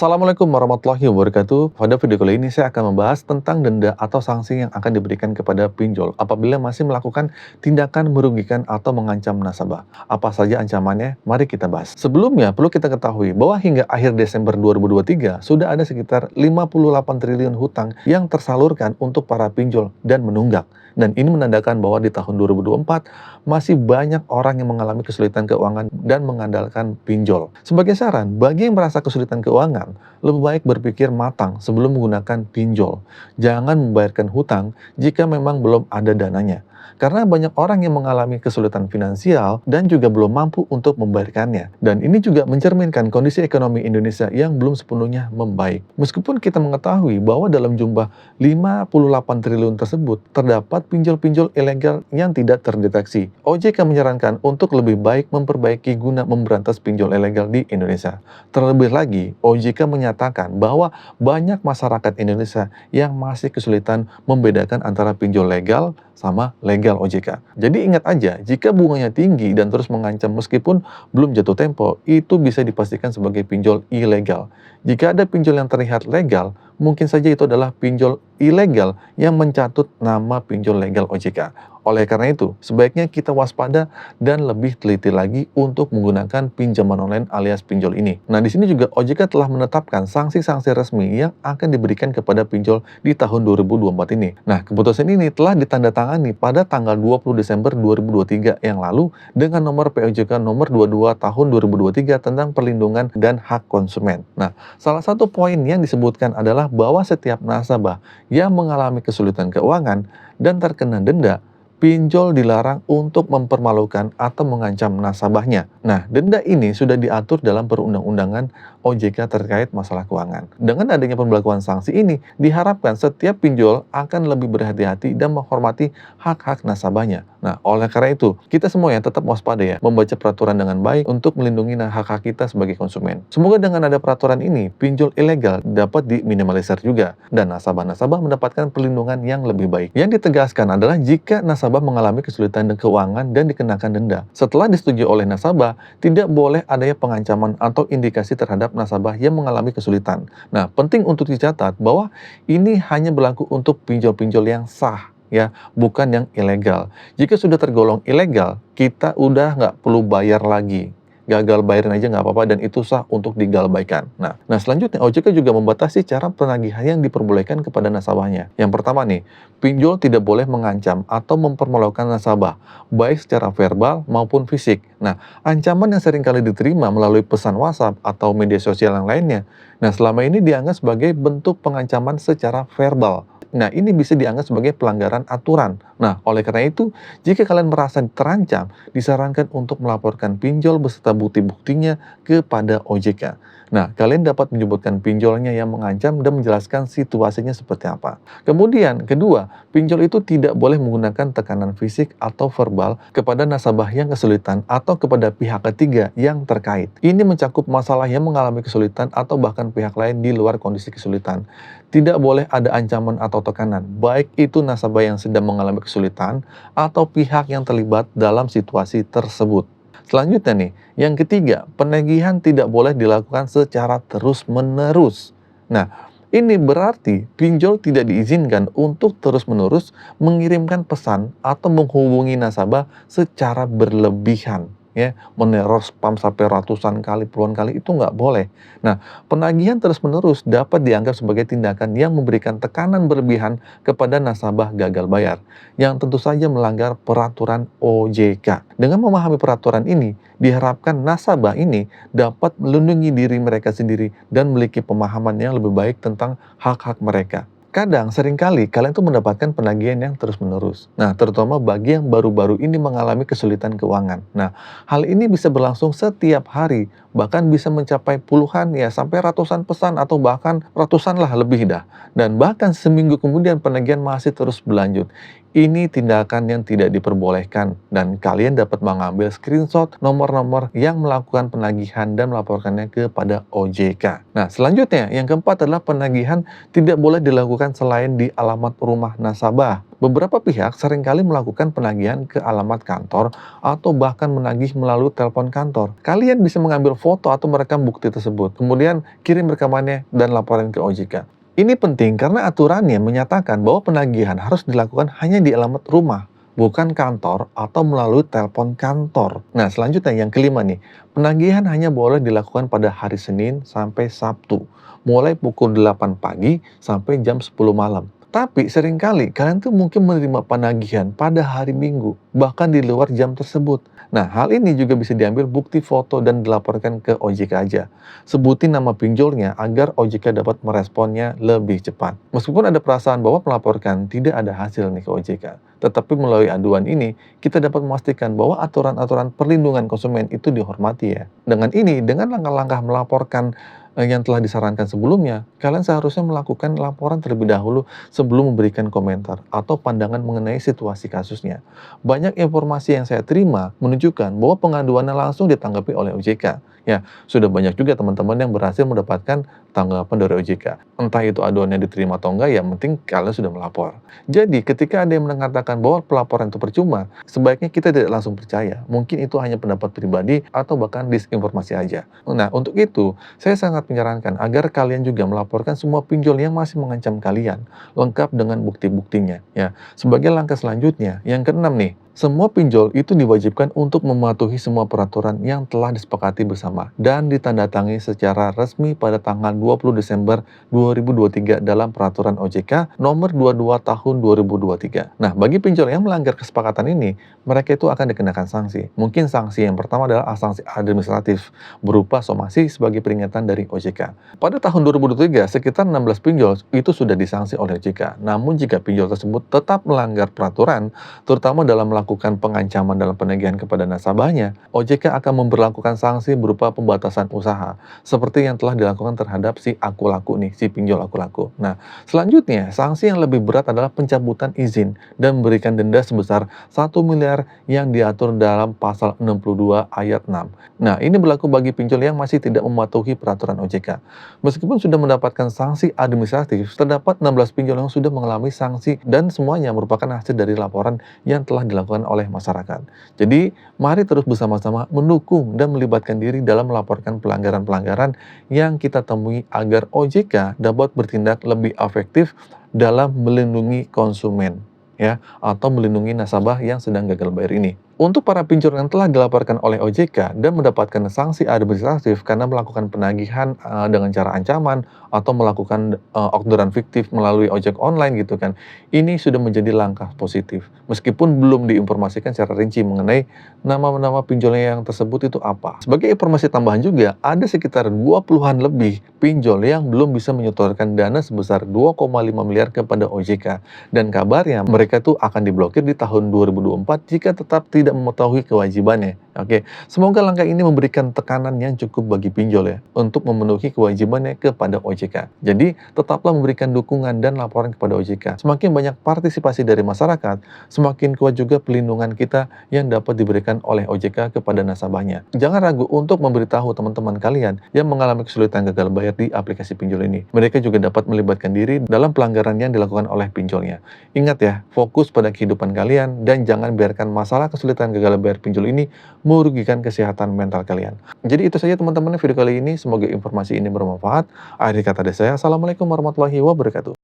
Assalamualaikum warahmatullahi wabarakatuh. Pada video kali ini saya akan membahas tentang denda atau sanksi yang akan diberikan kepada pinjol apabila masih melakukan tindakan merugikan atau mengancam nasabah. Apa saja ancamannya? Mari kita bahas. Sebelumnya perlu kita ketahui bahwa hingga akhir Desember 2023 sudah ada sekitar 58 triliun hutang yang tersalurkan untuk para pinjol dan menunggak. Dan ini menandakan bahwa di tahun 2024 masih banyak orang yang mengalami kesulitan keuangan dan mengandalkan pinjol. Sebagai saran, bagi yang merasa kesulitan keuangan, lebih baik berpikir matang sebelum menggunakan pinjol. Jangan membayarkan hutang jika memang belum ada dananya. Karena banyak orang yang mengalami kesulitan finansial dan juga belum mampu untuk membayarkannya. Dan ini juga mencerminkan kondisi ekonomi Indonesia yang belum sepenuhnya membaik. Meskipun kita mengetahui bahwa dalam jumlah 58 triliun tersebut terdapat pinjol-pinjol ilegal yang tidak terdeteksi. OJK menyarankan untuk lebih baik memperbaiki guna memberantas pinjol ilegal di Indonesia. Terlebih lagi, OJK menyatakan bahwa banyak masyarakat Indonesia yang masih kesulitan membedakan antara pinjol legal sama legal OJK. Jadi ingat aja, jika bunganya tinggi dan terus mengancam meskipun belum jatuh tempo, itu bisa dipastikan sebagai pinjol ilegal. Jika ada pinjol yang terlihat legal, mungkin saja itu adalah pinjol ilegal yang mencatut nama pinjol legal OJK. Oleh karena itu, sebaiknya kita waspada dan lebih teliti lagi untuk menggunakan pinjaman online alias pinjol ini. Nah, di sini juga OJK telah menetapkan sanksi-sanksi resmi yang akan diberikan kepada pinjol di tahun 2024 ini. Nah, keputusan ini telah ditandatangani pada tanggal 20 Desember 2023 yang lalu dengan nomor POJK nomor 22 tahun 2023 tentang perlindungan dan hak konsumen. Nah, salah satu poin yang disebutkan adalah bahwa setiap nasabah yang mengalami kesulitan keuangan dan terkena denda, pinjol dilarang untuk mempermalukan atau mengancam nasabahnya. Nah, denda ini sudah diatur dalam perundang-undangan OJK terkait masalah keuangan. Dengan adanya pemberlakuan sanksi ini, diharapkan setiap pinjol akan lebih berhati-hati dan menghormati hak-hak nasabahnya. Nah, oleh karena itu, kita semua ya tetap waspada ya, membaca peraturan dengan baik untuk melindungi hak-hak kita sebagai konsumen. Semoga dengan ada peraturan ini, pinjol ilegal dapat diminimalisir juga, dan nasabah-nasabah mendapatkan perlindungan yang lebih baik. Yang ditegaskan adalah jika nasabah mengalami kesulitan keuangan dan dikenakan denda, setelah disetujui oleh nasabah, tidak boleh adanya pengancaman atau indikasi terhadap nasabah yang mengalami kesulitan. Nah, penting untuk dicatat bahwa ini hanya berlaku untuk pinjol-pinjol yang sah, ya, bukan yang ilegal. Jika sudah tergolong ilegal, kita udah nggak perlu bayar lagi. Gagal bayarin aja nggak apa-apa dan itu sah untuk digalbaikan. Nah, selanjutnya OJK juga membatasi cara penagihan yang diperbolehkan kepada nasabahnya. Yang pertama nih, pinjol tidak boleh mengancam atau mempermalukan nasabah, baik secara verbal maupun fisik. Nah, ancaman yang seringkali diterima melalui pesan WhatsApp atau media sosial yang lainnya, nah selama ini dianggap sebagai bentuk pengancaman secara verbal. Nah, ini bisa dianggap sebagai pelanggaran aturan. Nah, oleh karena itu, jika kalian merasa terancam, disarankan untuk melaporkan pinjol beserta bukti-buktinya kepada OJK. Nah, kalian dapat menyebutkan pinjolnya yang mengancam dan menjelaskan situasinya seperti apa. Kemudian, kedua, pinjol itu tidak boleh menggunakan tekanan fisik atau verbal kepada nasabah yang kesulitan atau kepada pihak ketiga yang terkait. Ini mencakup masalah yang mengalami kesulitan atau bahkan pihak lain di luar kondisi kesulitan. Tidak boleh ada ancaman atau tekanan, baik itu nasabah yang sedang mengalami kesulitan atau pihak yang terlibat dalam situasi tersebut. Selanjutnya nih, yang ketiga, penagihan tidak boleh dilakukan secara terus-menerus. Nah, ini berarti pinjol tidak diizinkan untuk terus-menerus mengirimkan pesan atau menghubungi nasabah secara berlebihan. Ya, meneror spam sampai ratusan kali, puluhan kali itu nggak boleh. Nah, penagihan terus-menerus dapat dianggap sebagai tindakan yang memberikan tekanan berlebihan kepada nasabah gagal bayar, yang tentu saja melanggar peraturan OJK. Dengan memahami peraturan ini, diharapkan nasabah ini dapat melindungi diri mereka sendiri dan memiliki pemahaman yang lebih baik tentang hak-hak mereka. Kadang, seringkali kalian tuh mendapatkan penagihan yang terus-menerus. Nah, terutama bagi yang baru-baru ini mengalami kesulitan keuangan. Nah, hal ini bisa berlangsung setiap hari, bahkan bisa mencapai puluhan ya sampai ratusan pesan atau bahkan ratusan lah lebih dah. Dan bahkan seminggu kemudian penagihan masih terus berlanjut. Ini tindakan yang tidak diperbolehkan dan kalian dapat mengambil screenshot nomor-nomor yang melakukan penagihan dan melaporkannya kepada OJK. Nah, selanjutnya yang keempat adalah penagihan tidak boleh dilakukan selain di alamat rumah nasabah. Beberapa pihak seringkali melakukan penagihan ke alamat kantor atau bahkan menagih melalui telepon kantor. Kalian bisa mengambil foto atau merekam bukti tersebut, kemudian kirim rekamannya dan laporan ke OJK. Ini penting karena aturannya menyatakan bahwa penagihan harus dilakukan hanya di alamat rumah, bukan kantor atau melalui telepon kantor. Nah, selanjutnya yang kelima nih, penagihan hanya boleh dilakukan pada hari Senin sampai Sabtu, mulai pukul 8 pagi sampai jam 10 malam. Tapi seringkali kalian tuh mungkin menerima penagihan pada hari Minggu, bahkan di luar jam tersebut. Nah, hal ini juga bisa diambil bukti foto dan dilaporkan ke OJK aja. Sebutin nama pinjolnya agar OJK dapat meresponnya lebih cepat. Meskipun ada perasaan bahwa melaporkan tidak ada hasil nih ke OJK, tetapi melalui aduan ini, kita dapat memastikan bahwa aturan-aturan perlindungan konsumen itu dihormati ya. Dengan ini, dengan langkah-langkah melaporkan yang telah disarankan sebelumnya, kalian seharusnya melakukan laporan terlebih dahulu sebelum memberikan komentar atau pandangan mengenai situasi kasusnya. Banyak informasi yang saya terima menunjukkan bahwa pengaduannya langsung ditanggapi oleh OJK. Ya, sudah banyak juga teman-teman yang berhasil mendapatkan tanggapan dari OJK. Entah itu aduannya diterima atau enggak, yang penting kalian sudah melapor. Jadi, ketika ada yang mengatakan bahwa pelaporan itu percuma, sebaiknya kita tidak langsung percaya. Mungkin itu hanya pendapat pribadi atau bahkan disinformasi aja. Nah, untuk itu, saya sangat menyarankan agar kalian juga melaporkan semua pinjol yang masih mengancam kalian, lengkap dengan bukti-buktinya. Ya, sebagai langkah selanjutnya, yang keenam nih, semua pinjol itu diwajibkan untuk mematuhi semua peraturan yang telah disepakati bersama dan ditandatangani secara resmi pada tanggal 20 Desember 2023 dalam peraturan OJK nomor 22 tahun 2023. Nah, bagi pinjol yang melanggar kesepakatan ini, mereka itu akan dikenakan sanksi. Mungkin sanksi yang pertama adalah sanksi administratif berupa somasi sebagai peringatan dari OJK. Pada tahun 2023, sekitar 16 pinjol itu sudah disanksi oleh OJK. Namun jika pinjol tersebut tetap melanggar peraturan, terutama dalam melakukan pengancaman dalam penagihan kepada nasabahnya, OJK akan memberlakukan sanksi berupa pembatasan usaha, seperti yang telah dilakukan terhadap si aku laku nih, si pinjol aku laku. Nah, selanjutnya, sanksi yang lebih berat adalah pencabutan izin dan memberikan denda sebesar 1 miliar yang diatur dalam pasal 62 ayat 6. Nah, ini berlaku bagi pinjol yang masih tidak mematuhi peraturan OJK. Meskipun sudah mendapatkan sanksi administratif, terdapat 16 pinjol yang sudah mengalami sanksi dan semuanya merupakan hasil dari laporan yang telah dilakukan oleh masyarakat. Jadi, mari terus bersama-sama mendukung dan melibatkan diri dalam melaporkan pelanggaran-pelanggaran yang kita temui agar OJK dapat bertindak lebih efektif dalam melindungi konsumen, ya, atau melindungi nasabah yang sedang gagal bayar ini. Untuk para pinjol yang telah dilaporkan oleh OJK dan mendapatkan sanksi administratif karena melakukan penagihan dengan cara ancaman atau melakukan orderan fiktif melalui ojek online gitu kan, ini sudah menjadi langkah positif. Meskipun belum diinformasikan secara rinci mengenai nama-nama pinjolnya yang tersebut itu apa. Sebagai informasi tambahan juga, ada sekitar 20-an lebih pinjol yang belum bisa menyetorkan dana sebesar 2,5 miliar kepada OJK. Dan kabarnya mereka itu akan diblokir di tahun 2024 jika tetap tidak mengetahui kewajibannya. Oke, semoga langkah ini memberikan tekanan yang cukup bagi pinjol ya untuk memenuhi kewajibannya kepada OJK. Jadi, tetaplah memberikan dukungan dan laporan kepada OJK. Semakin banyak partisipasi dari masyarakat, semakin kuat juga pelindungan kita yang dapat diberikan oleh OJK kepada nasabahnya. Jangan ragu untuk memberitahu teman-teman kalian yang mengalami kesulitan gagal bayar di aplikasi pinjol ini. Mereka juga dapat melibatkan diri dalam pelanggaran yang dilakukan oleh pinjolnya. Ingat ya, fokus pada kehidupan kalian dan jangan biarkan masalah kesulitan gagal bayar pinjol ini merugikan kesehatan mental kalian. Jadi itu saja teman-teman video kali ini. Semoga informasi ini bermanfaat. Akhir kata dari saya, Assalamualaikum warahmatullahi wabarakatuh.